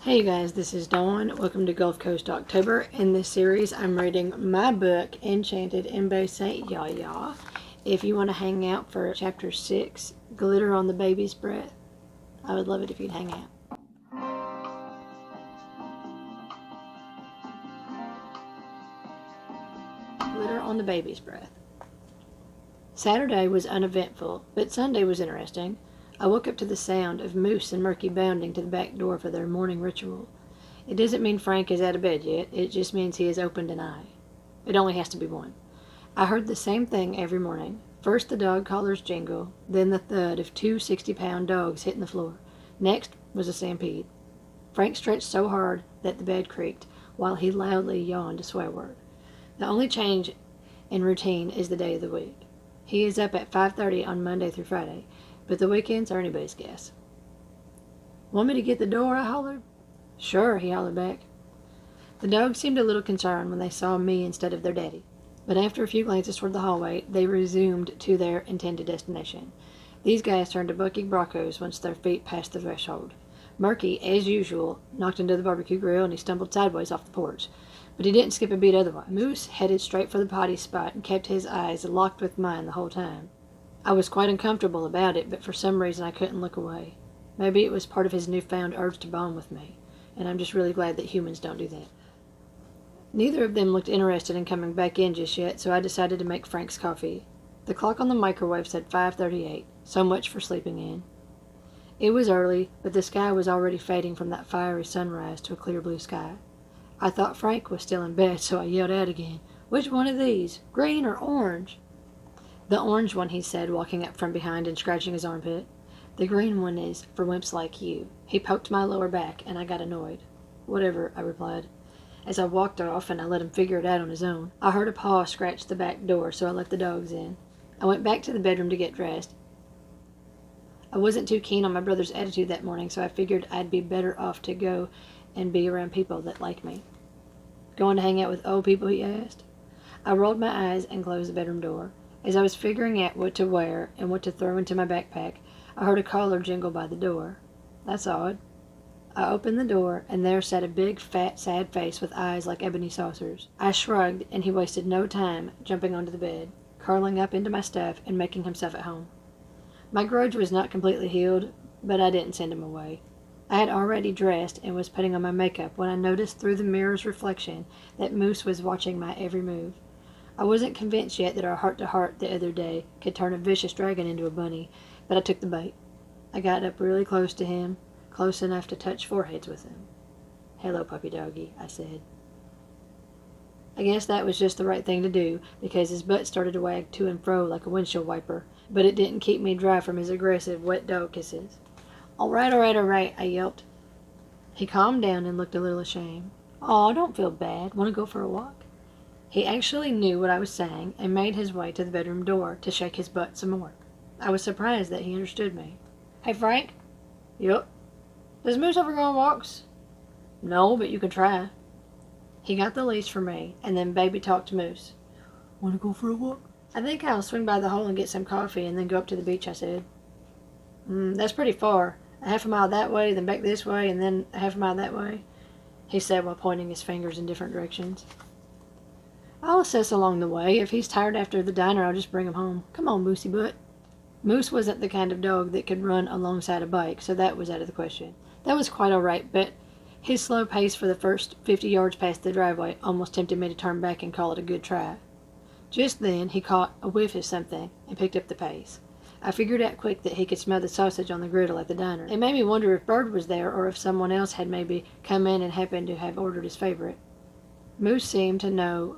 Hey guys, this is Dawn. Welcome to Gulf Coast October. In this series, I'm reading my book, Enchanted in Bay St. Yaya. If you want to hang out for chapter 6, Glitter on the Baby's Breath, I would love it if you'd hang out. Glitter on the Baby's Breath. Saturday was uneventful, but Sunday was interesting. I woke up to the sound of Moose and Murky bounding to the back door for their morning ritual. It doesn't mean Frank is out of bed yet, it just means he has opened an eye. It only has to be one. I heard the same thing every morning. First the dog collars jingle, then the thud of two 60-pound dogs hitting the floor. Next was a stampede. Frank stretched so hard that the bed creaked, while he loudly yawned a swear word. The only change in routine is the day of the week. He is up at 5:30 on Monday through Friday, but the weekends are anybody's guess. "Want me to get the door?" I hollered. "Sure," he hollered back. The dogs seemed a little concerned when they saw me instead of their daddy, but after a few glances toward the hallway, they resumed to their intended destination. These guys turned to bucking bronchos once their feet passed the threshold. Murky, as usual, knocked into the barbecue grill and he stumbled sideways off the porch, but he didn't skip a beat otherwise. Moose headed straight for the potty spot and kept his eyes locked with mine the whole time. I was quite uncomfortable about it, but for some reason I couldn't look away. Maybe it was part of his newfound urge to bond with me, and I'm just really glad that humans don't do that. Neither of them looked interested in coming back in just yet, so I decided to make Frank's coffee. The clock on the microwave said 5:38, so much for sleeping in. It was early, but the sky was already fading from that fiery sunrise to a clear blue sky. I thought Frank was still in bed, so I yelled out again, "Which one of these? Green or orange?" "The orange one," he said, walking up from behind and scratching his armpit. "The green one is for wimps like you." He poked my lower back, and I got annoyed. "Whatever," I replied. As I walked off and I let him figure it out on his own, I heard a paw scratch the back door, so I let the dogs in. I went back to the bedroom to get dressed. I wasn't too keen on my brother's attitude that morning, so I figured I'd be better off to go and be around people that like me. "Going to hang out with old people?" he asked. I rolled my eyes and closed the bedroom door. As I was figuring out what to wear and what to throw into my backpack, I heard a collar jingle by the door. That's odd. I opened the door, and there sat a big, fat, sad face with eyes like ebony saucers. I shrugged, and he wasted no time jumping onto the bed, curling up into my stuff, and making himself at home. My grudge was not completely healed, but I didn't send him away. I had already dressed and was putting on my makeup when I noticed through the mirror's reflection that Moose was watching my every move. I wasn't convinced yet that our heart-to-heart the other day could turn a vicious dragon into a bunny, but I took the bait. I got up really close to him, close enough to touch foreheads with him. "Hello, puppy doggy," I said. I guess that was just the right thing to do, because his butt started to wag to and fro like a windshield wiper, but it didn't keep me dry from his aggressive, wet dog kisses. All right, I yelped. He calmed down and looked a little ashamed. "Aw, don't feel bad. Want to go for a walk?" He actually knew what I was saying and made his way to the bedroom door to shake his butt some more. I was surprised that he understood me. "Hey, Frank?" "Yup." "Does Moose ever go on walks?" "No, but you can try." He got the leash for me, and then baby talked to Moose. "Want to go for a walk?" "I think I'll swing by the hole and get some coffee and then go up to the beach," I said. That's pretty far. A half a mile that way, then back this way, and then a half a mile that way," he said while pointing his fingers in different directions. "I'll assess along the way. If he's tired after the diner, I'll just bring him home. Come on, Moosey butt." Moose wasn't the kind of dog that could run alongside a bike, so that was out of the question. That was quite all right, but his slow pace for the first 50 yards past the driveway almost tempted me to turn back and call it a good try. Just then he caught a whiff of something and picked up the pace. I figured out quick that he could smell the sausage on the griddle at the diner. It made me wonder if Bird was there or if someone else had maybe come in and happened to have ordered his favorite. Moose seemed to know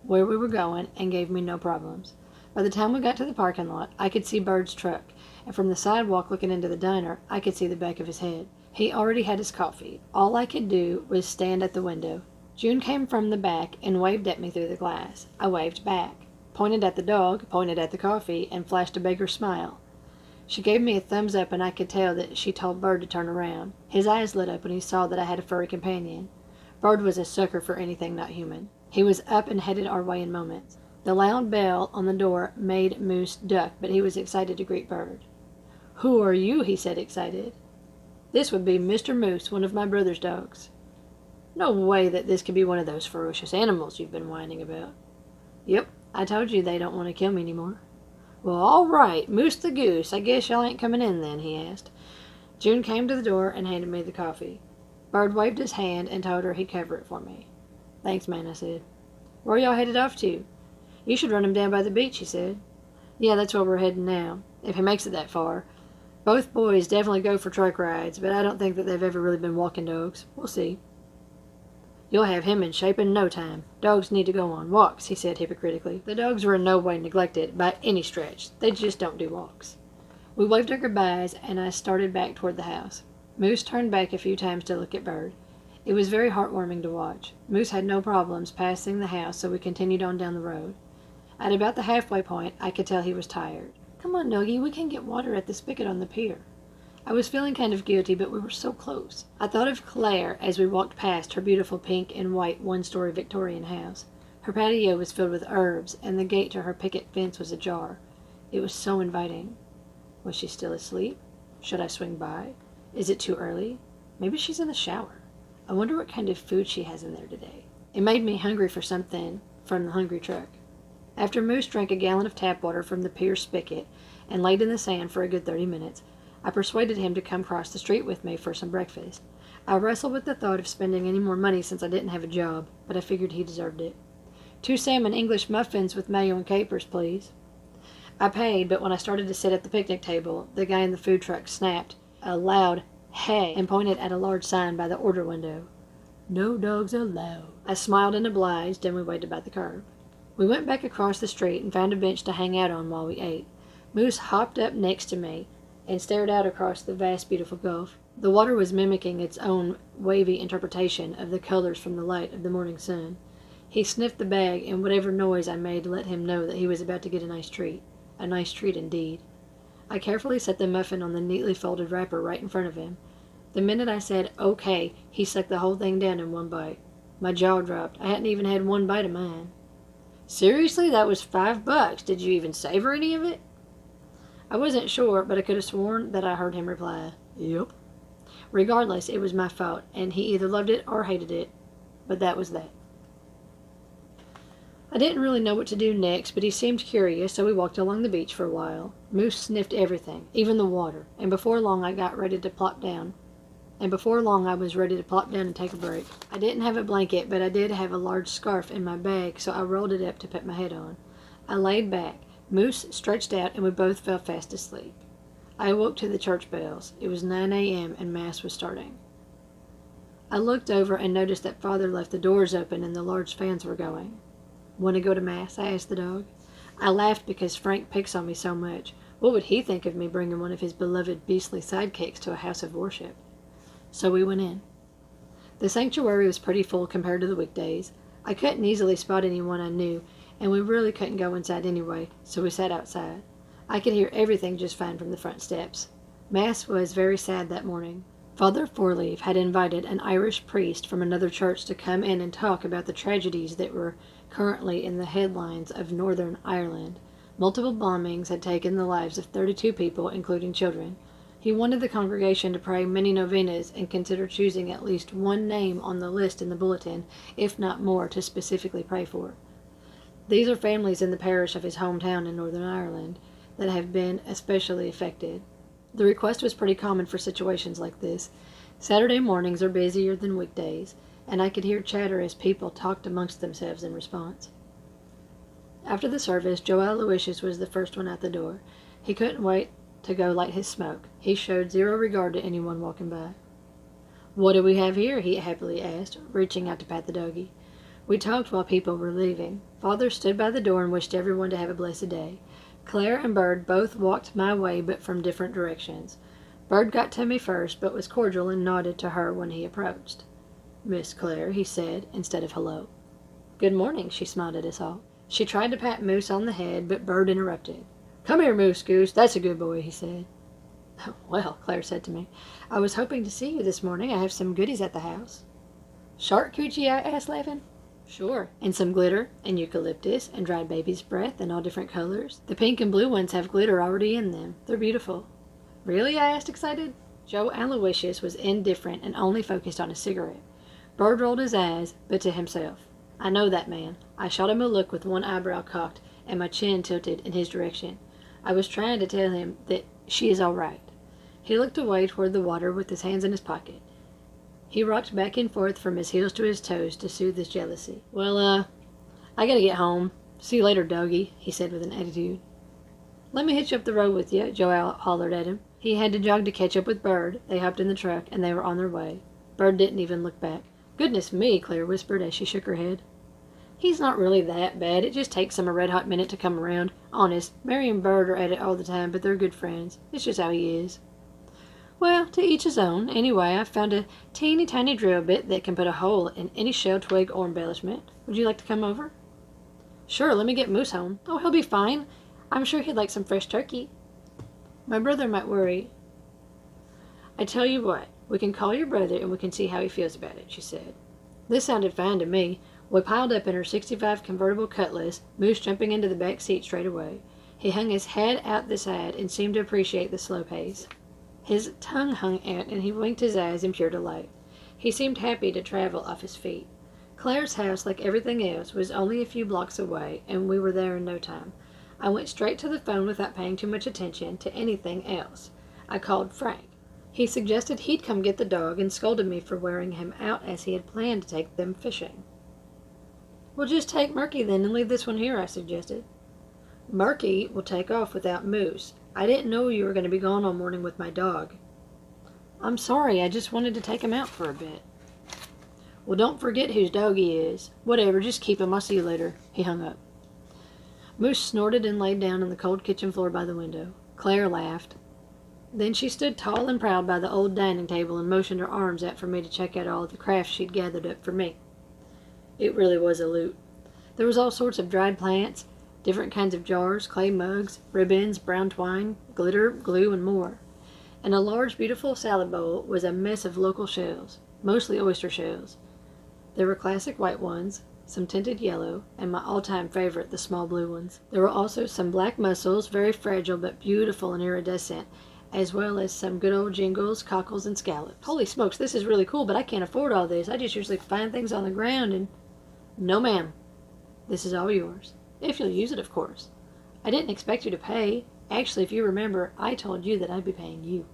where we were going and gave me no problems. By the time we got to the parking lot, I could see Bird's truck, and from the sidewalk looking into the diner, I could see the back of his head. He already had his coffee. All I could do was stand at the window. June came from the back and waved at me through the glass. I waved back, pointed at the dog, pointed at the coffee, and flashed a beggar smile. She gave me a thumbs up, and I could tell that she told Bird to turn around. His eyes lit up when he saw that I had a furry companion. Bird was a sucker for anything not human. He was up and headed our way in moments. The loud bell on the door made Moose duck, but he was excited to greet Bird. "Who are you?" he said, excited. This would be Mr. Moose, one of my brother's dogs. No way that this could be one of those ferocious animals you've been whining about. Yep, I told you they don't want to kill me anymore. Well, all right, Moose the Goose, I guess y'all ain't coming in then, he asked. June came to the door and handed me the coffee. Bird waved his hand and told her he'd cover it for me. Thanks, man, I said. Where y'all headed off to? You should run him down by the beach, he said. Yeah, that's where we're heading now, if he makes it that far. Both boys definitely go for truck rides, but I don't think that they've ever really been walking dogs. We'll see. You'll have him in shape in no time. Dogs need to go on walks, he said hypocritically. The dogs were in no way neglected by any stretch. They just don't do walks. We waved our goodbyes, and I started back toward the house. Moose turned back a few times to look at Bird. It was very heartwarming to watch. Moose had no problems passing the house, so we continued on down the road. At about the halfway point, I could tell he was tired. Come on, Nogi, we can get water at the spigot on the pier. I was feeling kind of guilty, but we were so close. I thought of Claire as we walked past her beautiful pink and white one-story Victorian house. Her patio was filled with herbs, and the gate to her picket fence was ajar. It was so inviting. Was she still asleep? Should I swing by? Is it too early? Maybe she's in the shower. I wonder what kind of food she has in there today. It made me hungry for something from the hungry truck. After Moose drank a gallon of tap water from the pier spigot and laid in the sand for a good 30 minutes, I persuaded him to come cross the street with me for some breakfast. I wrestled with the thought of spending any more money since I didn't have a job, but I figured he deserved it. 2 salmon English muffins with mayo and capers, please. I paid, but when I started to sit at the picnic table, the guy in the food truck snapped a loud "Hey!" and pointed at a large sign by the order window. No dogs allowed. I smiled and obliged, and we waited by the curb. We went back across the street and found a bench to hang out on while we ate. Moose hopped up next to me and stared out across the vast, beautiful gulf. The water was mimicking its own wavy interpretation of the colors from the light of the morning sun. He sniffed the bag, and whatever noise I made let him know that he was about to get a nice treat. A nice treat indeed. I carefully set the muffin on the neatly folded wrapper right in front of him. The minute I said, "Okay," he sucked the whole thing down in one bite. My jaw dropped. I hadn't even had one bite of mine. Seriously? That was $5. Did you even savor any of it? I wasn't sure, but I could have sworn that I heard him reply, "Yep." Regardless, it was my fault, and he either loved it or hated it. But that was that. I didn't really know what to do next, but he seemed curious, so we walked along the beach for a while. Moose sniffed everything, even the water, and before long I was ready to plop down and take a break. I didn't have a blanket, but I did have a large scarf in my bag, so I rolled it up to put my head on. I laid back. Moose stretched out, and we both fell fast asleep. I awoke to the church bells. It was 9 a.m., and Mass was starting. I looked over and noticed that Father left the doors open and the large fans were going. "Want to go to Mass?" I asked the dog. I laughed because Frank picks on me so much. What would he think of me bringing one of his beloved beastly sidekicks to a house of worship? So we went in. The sanctuary was pretty full compared to the weekdays. I couldn't easily spot anyone I knew, and we really couldn't go inside anyway, so we sat outside. I could hear everything just fine from the front steps. Mass was very sad that morning. Father Fourleaf had invited an Irish priest from another church to come in and talk about the tragedies that were currently in the headlines of Northern Ireland. Multiple bombings had taken the lives of 32 people, including children. He wanted the congregation to pray many novenas and consider choosing at least one name on the list in the bulletin, if not more, to specifically pray for. These are families in the parish of his hometown in Northern Ireland that have been especially affected. The request was pretty common for situations like this. Saturday mornings are busier than weekdays, and I could hear chatter as people talked amongst themselves in response. After the service, Joe Aloysius was the first one out the door. He couldn't wait to go light his smoke. He showed zero regard to anyone walking by. "What do we have here?" he happily asked, reaching out to pat the doggie. We talked while people were leaving. Father stood by the door and wished everyone to have a blessed day. Claire and Bird both walked my way, but from different directions. Bird got to me first, but was cordial and nodded to her when he approached. "Miss Claire," he said, instead of hello. "Good morning," she smiled at us all. She tried to pat Moose on the head, but Bird interrupted. "Come here, Moose Goose, that's a good boy," he said. "Well," Claire said to me, "I was hoping to see you this morning. I have some goodies at the house." "Shark coochie?" I asked, laughing. "Sure, and some glitter, and eucalyptus, and dried baby's breath, and all different colors. The pink and blue ones have glitter already in them. They're beautiful." "Really?" I asked, excited. Joe Aloysius was indifferent and only focused on his cigarette. Bird rolled his eyes, but to himself. I know that man. I shot him a look with one eyebrow cocked and my chin tilted in his direction. I was trying to tell him that she is all right. He looked away toward the water with his hands in his pocket. He rocked back and forth from his heels to his toes to soothe his jealousy. Well, I gotta get home. See you later, doggy, he said with an attitude. Let me hitch up the road with you, Joe hollered at him. He had to jog to catch up with Bird. They hopped in the truck, and they were on their way. Bird didn't even look back. Goodness me, Claire whispered as she shook her head. He's not really that bad. It just takes him a red-hot minute to come around. Honest, Mary and Bird are at it all the time, but they're good friends. It's just how he is. Well, to each his own. Anyway, I've found a teeny-tiny drill bit that can put a hole in any shell, twig, or embellishment. Would you like to come over? Sure, let me get Moose home. Oh, he'll be fine. I'm sure he'd like some fresh turkey. My brother might worry. I tell you what, we can call your brother and we can see how he feels about it, she said. This sounded fine to me. We piled up in her '65 convertible Cutlass, Moose jumping into the back seat straight away. He hung his head out the side and seemed to appreciate the slow pace. His tongue hung out and he winked his eyes in pure delight. He seemed happy to travel off his feet. Claire's house, like everything else, was only a few blocks away, and we were there in no time. I went straight to the phone without paying too much attention to anything else. I called Frank. He suggested he'd come get the dog and scolded me for wearing him out as he had planned to take them fishing. We'll just take Murky then and leave this one here, I suggested. Murky will take off without Moose. I didn't know you were going to be gone all morning with my dog. I'm sorry, I just wanted to take him out for a bit. Well, don't forget whose dog he is. Whatever, just keep him. I'll see you later. He hung up. Moose snorted and laid down on the cold kitchen floor by the window. Claire laughed. Then she stood tall and proud by the old dining table and motioned her arms out for me to check out all the crafts she'd gathered up for me. It really was a loot. There was all sorts of dried plants, different kinds of jars, clay mugs, ribbons, brown twine, glitter, glue, and more. In a large, beautiful salad bowl was a mess of local shells, mostly oyster shells. There were classic white ones, some tinted yellow, and my all-time favorite, the small blue ones. There were also some black mussels, very fragile but beautiful and iridescent, as well as some good old jingles, cockles, and scallops. Holy smokes, this is really cool, but I can't afford all this. I just usually find things on the ground and... No, ma'am. This is all yours. If you'll use it, of course. I didn't expect you to pay. Actually, if you remember, I told you that I'd be paying you.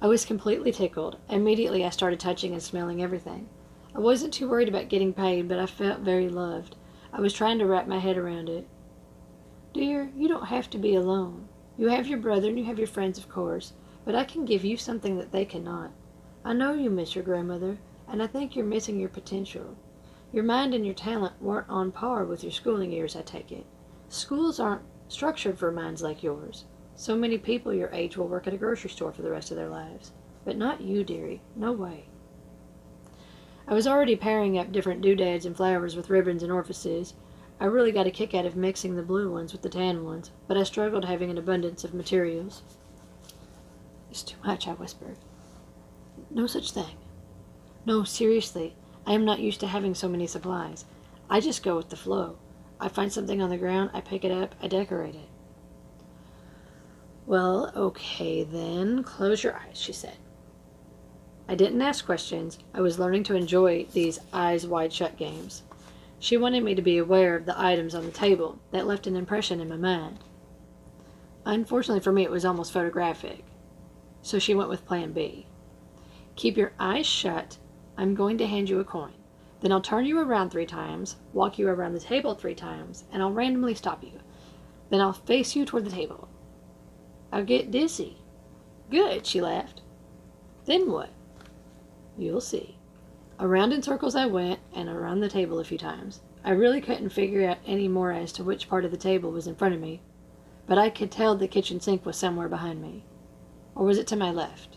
I was completely tickled. Immediately I started touching and smelling everything. I wasn't too worried about getting paid, but I felt very loved. I was trying to wrap my head around it. Dear, you don't have to be alone. You have your brother and you have your friends, of course, but I can give you something that they cannot. I know you miss your grandmother, and I think you're missing your potential. Your mind and your talent weren't on par with your schooling years, I take it. Schools aren't structured for minds like yours. So many people your age will work at a grocery store for the rest of their lives. But not you, dearie. No way. I was already pairing up different doodads and flowers with ribbons and orifices. I really got a kick out of mixing the blue ones with the tan ones, but I struggled having an abundance of materials. It's too much, I whispered. No such thing. No, seriously, I am not used to having so many supplies. I just go with the flow. I find something on the ground, I pick it up, I decorate it. Well, okay then, close your eyes, she said. I didn't ask questions. I was learning to enjoy these eyes wide shut games. She wanted me to be aware of the items on the table. That left an impression in my mind. Unfortunately for me, it was almost photographic. So she went with plan B. Keep your eyes shut. I'm going to hand you a coin. Then I'll turn you around 3 times, walk you around the table 3 times, and I'll randomly stop you. Then I'll face you toward the table. I'll get dizzy. Good, she laughed. Then what? You'll see. Around in circles I went, and around the table a few times. I really couldn't figure out any more as to which part of the table was in front of me, but I could tell the kitchen sink was somewhere behind me. Or was it to my left?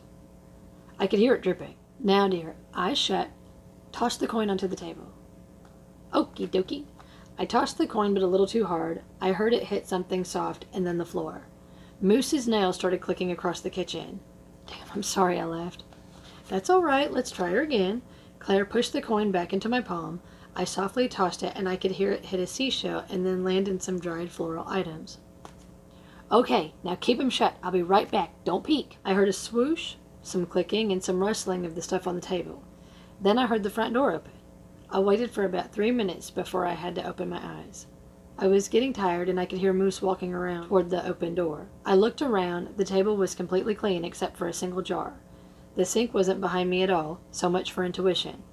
I could hear it dripping. Now, dear, eyes shut. Toss the coin onto the table. Okie dokie. I tossed the coin, but a little too hard. I heard it hit something soft, and then the floor. Moose's nails started clicking across the kitchen. Damn, I'm sorry, I laughed. That's all right. Let's try her again. Claire pushed the coin back into my palm. I softly tossed it, and I could hear it hit a seashell and then land in some dried floral items. Okay, now keep 'em shut. I'll be right back. Don't peek. I heard a swoosh, some clicking, and some rustling of the stuff on the table. Then I heard the front door open. I waited for about 3 minutes before I had to open my eyes. I was getting tired and I could hear Moose walking around toward the open door. I looked around. The table was completely clean except for a single jar. The sink wasn't behind me at all, so much for intuition.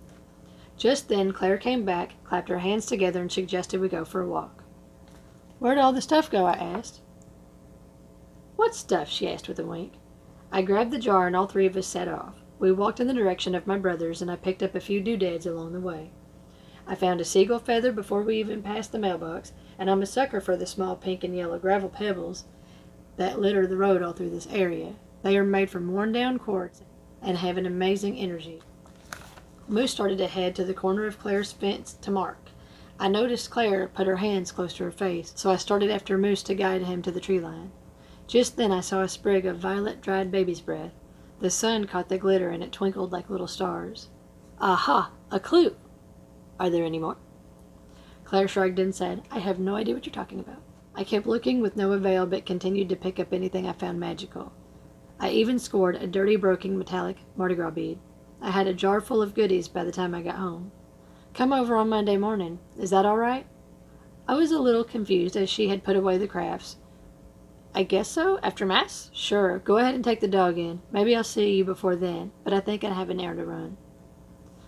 Just then Claire came back, clapped her hands together, and suggested we go for a walk. Where'd all the stuff go? I asked. What stuff? She asked with a wink. I grabbed the jar and all three of us set off. We walked in the direction of my brother's and I picked up a few doodads along the way. I found a seagull feather before we even passed the mailbox, and I'm a sucker for the small pink and yellow gravel pebbles that litter the road all through this area. They are made from worn down quartz and have an amazing energy. Moose started to head to the corner of Claire's fence to mark. I noticed Claire put her hands close to her face, so I started after Moose to guide him to the tree line. Just then I saw a sprig of violet dried baby's breath. The sun caught the glitter and it twinkled like little stars. Aha! A clue! Are there any more? Claire shrugged and said, I have no idea what you're talking about. I kept looking with no avail but continued to pick up anything I found magical. I even scored a dirty broken metallic Mardi Gras bead. I had a jar full of goodies by the time I got home. Come over on Monday morning. Is that all right? I was a little confused as she had put away the crafts. I guess so, after Mass? Sure, go ahead and take the dog in. Maybe I'll see you before then, but I think I have an errand to run.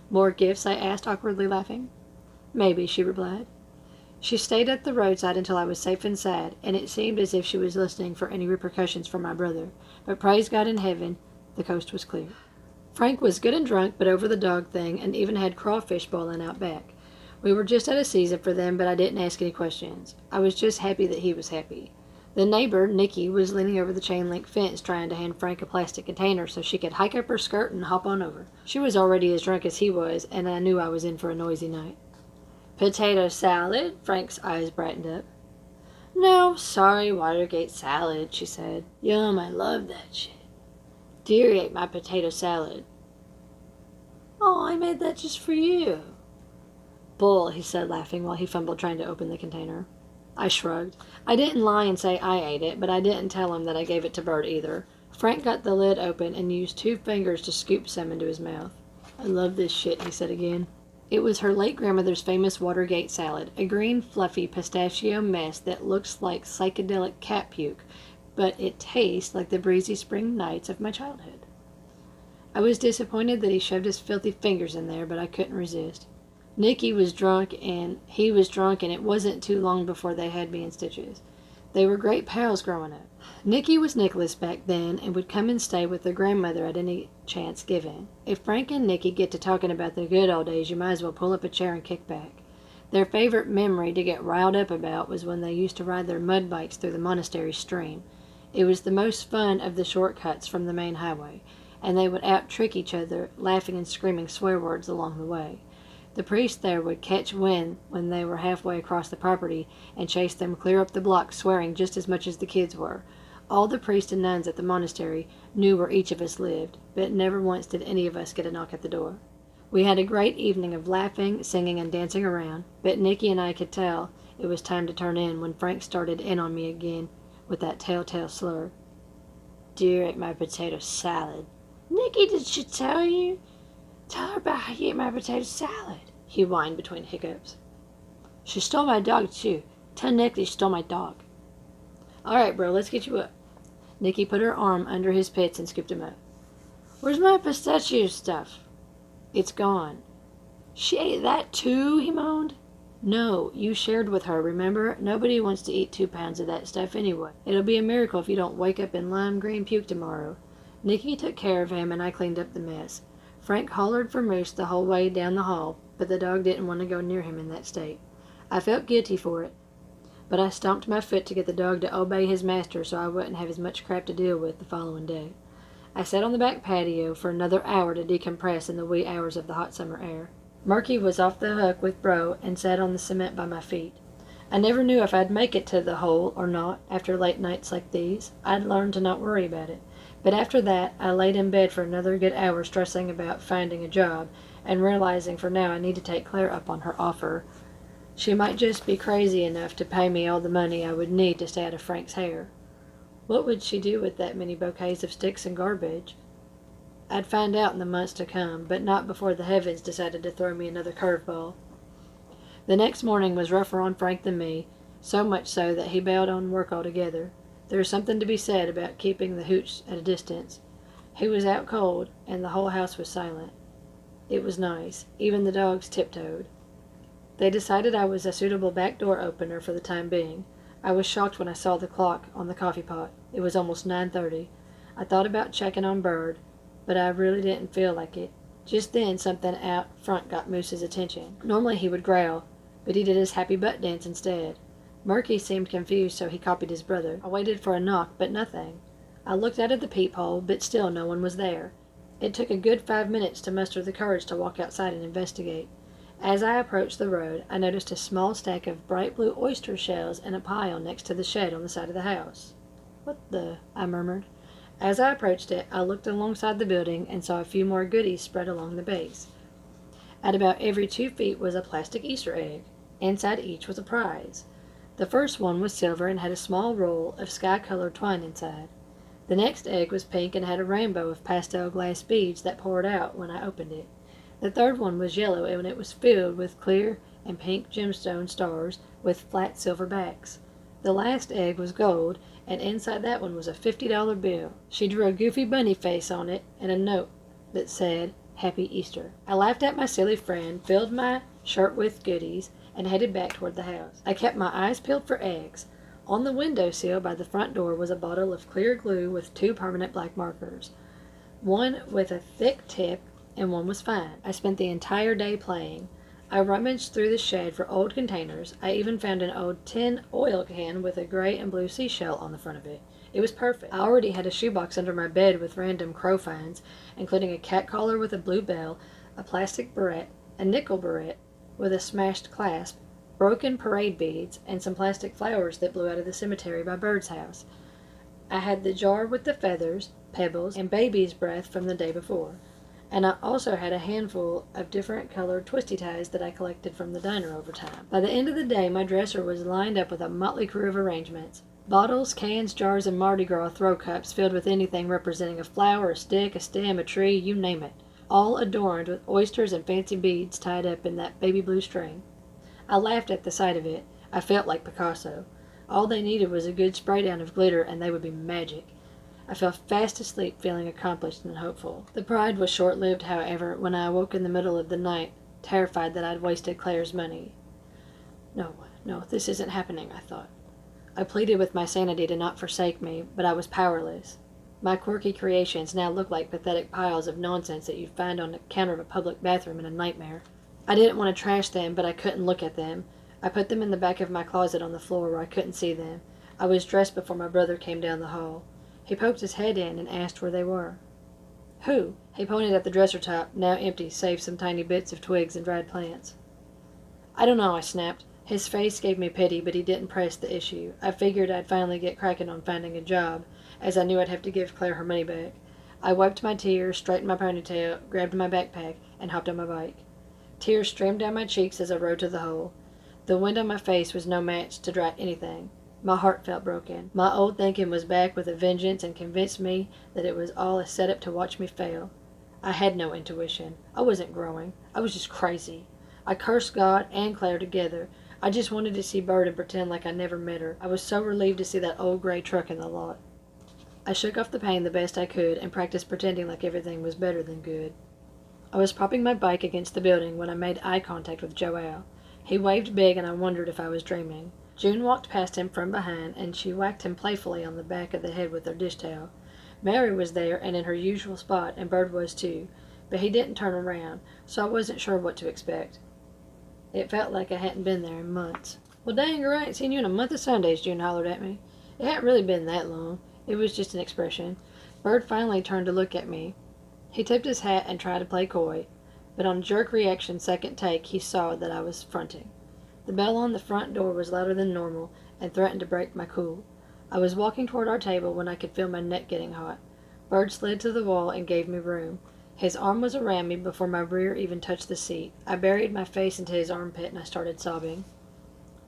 More gifts? I asked, awkwardly laughing. Maybe, she replied. She stayed at the roadside until I was safe and sad, and it seemed as if she was listening for any repercussions from my brother. But praise God in heaven, the coast was clear. Frank was good and drunk, but over the dog thing, and even had crawfish boiling out back. We were just out of season for them, but I didn't ask any questions. I was just happy that he was happy. The neighbor, Nikki, was leaning over the chain-link fence trying to hand Frank a plastic container so she could hike up her skirt and hop on over. She was already as drunk as he was, and I knew I was in for a noisy night. Potato salad? Frank's eyes brightened up. No, sorry, Watergate salad, she said. Yum, I love that shit. Deary ate my potato salad. Oh, I made that just for you. Bull, he said, laughing while he fumbled trying to open the container. I shrugged. I didn't lie and say I ate it, but I didn't tell him that I gave it to Bert either. Frank got the lid open and used 2 fingers to scoop some into his mouth. I love this shit, he said again. It was her late grandmother's famous Watergate salad, a green, fluffy pistachio mess that looks like psychedelic cat puke, but it tastes like the breezy spring nights of my childhood. I was disappointed that he shoved his filthy fingers in there, but I couldn't resist. Nicky was drunk, and he was drunk, and it wasn't too long before they had me in stitches. They were great pals growing up. Nicky was Nicholas back then, and would come and stay with their grandmother at any chance given. If Frank and Nicky get to talking about the good old days, you might as well pull up a chair and kick back. Their favorite memory to get riled up about was when they used to ride their mud bikes through the monastery stream. It was the most fun of the shortcuts from the main highway, and they would out-trick each other, laughing and screaming swear words along the way. The priest there would catch wind when they were halfway across the property and chase them clear up the block, swearing just as much as the kids were. All the priests and nuns at the monastery knew where each of us lived, but never once did any of us get a knock at the door. We had a great evening of laughing, singing, and dancing around, but Nicky and I could tell it was time to turn in when Frank started in on me again with that telltale slur. Dear ate my potato salad. Nicky, did she tell you? Tell her about how you ate my potato salad, he whined between hiccups. She stole my dog, too. Tell Nicky she stole my dog. All right, bro, let's get you up. Nicky put her arm under his pits and scooped him up. Where's my pistachio stuff? It's gone. She ate that, too, he moaned. No, you shared with her, remember? Nobody wants to eat 2 pounds of that stuff anyway. It'll be a miracle if you don't wake up in lime green puke tomorrow. Nicky took care of him, and I cleaned up the mess. Frank hollered for Moose the whole way down the hall, but the dog didn't want to go near him in that state. I felt guilty for it, but I stomped my foot to get the dog to obey his master so I wouldn't have as much crap to deal with the following day. I sat on the back patio for another hour to decompress in the wee hours of the hot summer air. Murky was off the hook with Bro and sat on the cement by my feet. I never knew if I'd make it to the hole or not after late nights like these. I'd learned to not worry about it. But after that, I laid in bed for another good hour stressing about finding a job and realizing for now I need to take Claire up on her offer. She might just be crazy enough to pay me all the money I would need to stay out of Frank's hair. What would she do with that many bouquets of sticks and garbage? I'd find out in the months to come, but not before the heavens decided to throw me another curveball. The next morning was rougher on Frank than me, so much so that he bailed on work altogether. There is something to be said about keeping the hooch at a distance. He was out cold, and the whole house was silent. It was nice. Even the dogs tiptoed. They decided I was a suitable back door opener for the time being. I was shocked when I saw the clock on the coffee pot. It was almost 9:30. I thought about checking on Bird, but I really didn't feel like it. Just then something out front got Moose's attention. Normally he would growl, but he did his happy butt dance instead. Murky seemed confused, so he copied his brother. I waited for a knock, but nothing. I looked out of the peephole, but still no one was there. It took a good 5 minutes to muster the courage to walk outside and investigate. As I approached the road, I noticed a small stack of bright blue oyster shells in a pile next to the shed on the side of the house. "What the?" I murmured. As I approached it, I looked alongside the building and saw a few more goodies spread along the base. At about every 2 feet was a plastic Easter egg. Inside each was a prize. The first one was silver and had a small roll of sky-colored twine inside. The next egg was pink and had a rainbow of pastel glass beads that poured out when I opened it. The third one was yellow and it was filled with clear and pink gemstone stars with flat silver backs. The last egg was gold, and inside that one was a $50 bill. She drew a goofy bunny face on it and a note that said, "Happy Easter." I laughed at my silly friend, filled my shirt with goodies, and headed back toward the house. I kept my eyes peeled for eggs. On the windowsill by the front door was a bottle of clear glue with 2 permanent black markers. One with a thick tip and one was fine. I spent the entire day playing. I rummaged through the shed for old containers. I even found an old tin oil can with a gray and blue seashell on the front of it. It was perfect. I already had a shoebox under my bed with random crow finds, including a cat collar with a blue bell, a plastic barrette, a nickel barrette with a smashed clasp, broken parade beads, and some plastic flowers that blew out of the cemetery by Bird's house. I had the jar with the feathers, pebbles, and baby's breath from the day before. And I also had a handful of different colored twisty ties that I collected from the diner over time. By the end of the day, my dresser was lined up with a motley crew of arrangements. Bottles, cans, jars, and Mardi Gras throw cups filled with anything representing a flower, a stick, a stem, a tree, you name it, all adorned with oysters and fancy beads tied up in that baby blue string. I laughed at the sight of it. I felt like Picasso. All they needed was a good spray down of glitter and they would be magic. I fell fast asleep feeling accomplished and hopeful. The pride was short-lived, however, when I awoke in the middle of the night, terrified that I'd wasted Claire's money. No, this isn't happening, I thought. I pleaded with my sanity to not forsake me, but I was powerless. My quirky creations now looked like pathetic piles of nonsense that you'd find on the counter of a public bathroom in a nightmare. I didn't want to trash them, but I couldn't look at them. I put them in the back of my closet on the floor where I couldn't see them. I was dressed before my brother came down the hall. He poked his head in and asked where they were. "Who?" He pointed at the dresser top, now empty save some tiny bits of twigs and dried plants. "I don't know," I snapped. His face gave me pity, but he didn't press the issue. I figured I'd finally get cracking on finding a job, as I knew I'd have to give Claire her money back. I wiped my tears, straightened my ponytail, grabbed my backpack, and hopped on my bike. Tears streamed down my cheeks as I rode to the hole. The wind on my face was no match to dry anything. My heart felt broken. My old thinking was back with a vengeance and convinced me that it was all a setup to watch me fail. I had no intuition. I wasn't growing. I was just crazy. I cursed God and Claire together. I just wanted to see Bird and pretend like I never met her. I was so relieved to see that old gray truck in the lot. I shook off the pain the best I could and practiced pretending like everything was better than good. I was propping my bike against the building when I made eye contact with Joelle. He waved big and I wondered if I was dreaming. June walked past him from behind and she whacked him playfully on the back of the head with her dish towel. Mary was there and in her usual spot, and Bird was too, but he didn't turn around, so I wasn't sure what to expect. It felt like I hadn't been there in months. "Well, dang her, I ain't seen you in a month of Sundays," June hollered at me. It hadn't really been that long. It was just an expression. Bird finally turned to look at me. He tipped his hat and tried to play coy, but on jerk reaction second take he saw that I was fronting. The bell on the front door was louder than normal and threatened to break my cool. I was walking toward our table when I could feel my neck getting hot. Bird slid to the wall and gave me room. His arm was around me before my rear even touched the seat. I buried my face into his armpit and I started sobbing.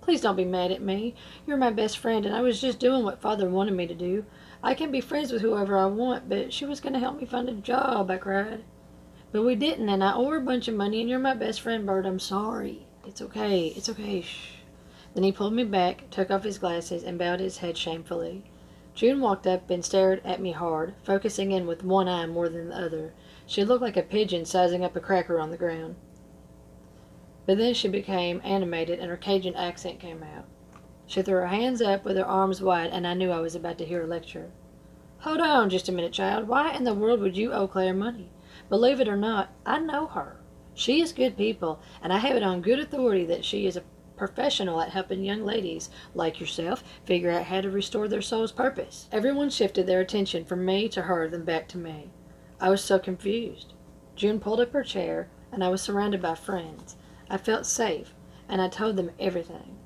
Please don't be mad at me. You're my best friend, and I was just doing what Father wanted me to do. I can be friends with whoever I want, but she was going to help me find a job," I cried. "But we didn't, and I owe her a bunch of money, and you're my best friend, Bert. I'm sorry." It's okay, shh." Then he pulled me back, took off his glasses, and bowed his head shamefully. June walked up and stared at me hard, focusing in with one eye more than the other. She looked like a pigeon sizing up a cracker on the ground. But then she became animated, and her Cajun accent came out. She threw her hands up with her arms wide, and I knew I was about to hear a lecture. "Hold on just a minute, child. Why in the world would you owe Claire money? Believe it or not, I know her. She is good people, and I have it on good authority that she is a professional at helping young ladies like yourself figure out how to restore their soul's purpose." Everyone shifted their attention from me to her, then back to me. I was so confused. June pulled up her chair, and I was surrounded by friends. I felt safe, and I told them everything.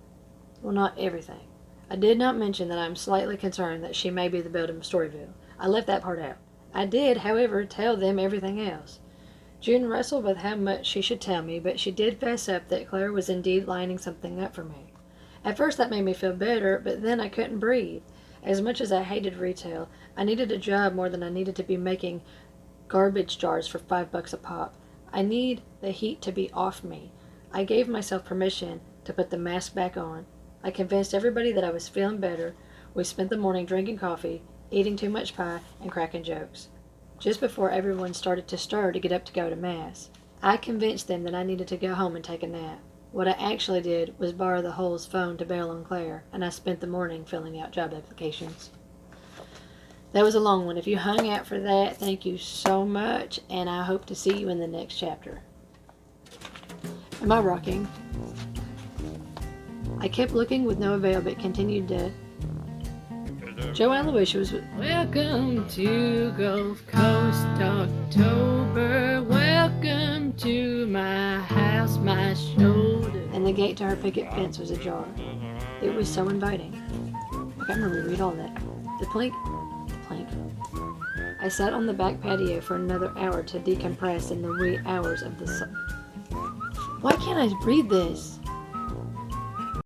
Well, not everything. I did not mention that I am slightly concerned that she may be the Beldam of Storyville. I left that part out. I did, however, tell them everything else. June wrestled with how much she should tell me, but she did fess up that Claire was indeed lining something up for me. At first that made me feel better, but then I couldn't breathe. As much as I hated retail, I needed a job more than I needed to be making garbage jars for $5 a pop. I need the heat to be off me. I gave myself permission to put the mask back on. I convinced everybody that I was feeling better. We spent the morning drinking coffee, eating too much pie, and cracking jokes. Just before everyone started to stir to get up to go to Mass, I convinced them that I needed to go home and take a nap. What I actually did was borrow the Holes' phone to bail on Claire, and I spent the morning filling out job applications. That was a long one. If you hung out for that, thank you so much, and I hope to see you in the next chapter. Am I rocking? I kept looking with no avail, but continued to. Joanne Louise was. Welcome to Gulf Coast October. Welcome to my house, my shoulder. And the gate to her picket fence was ajar. It was so inviting. I can't remember to read all that. The plank. I sat on the back patio for another hour to decompress in the wee hours of the sun. Why can't I read this?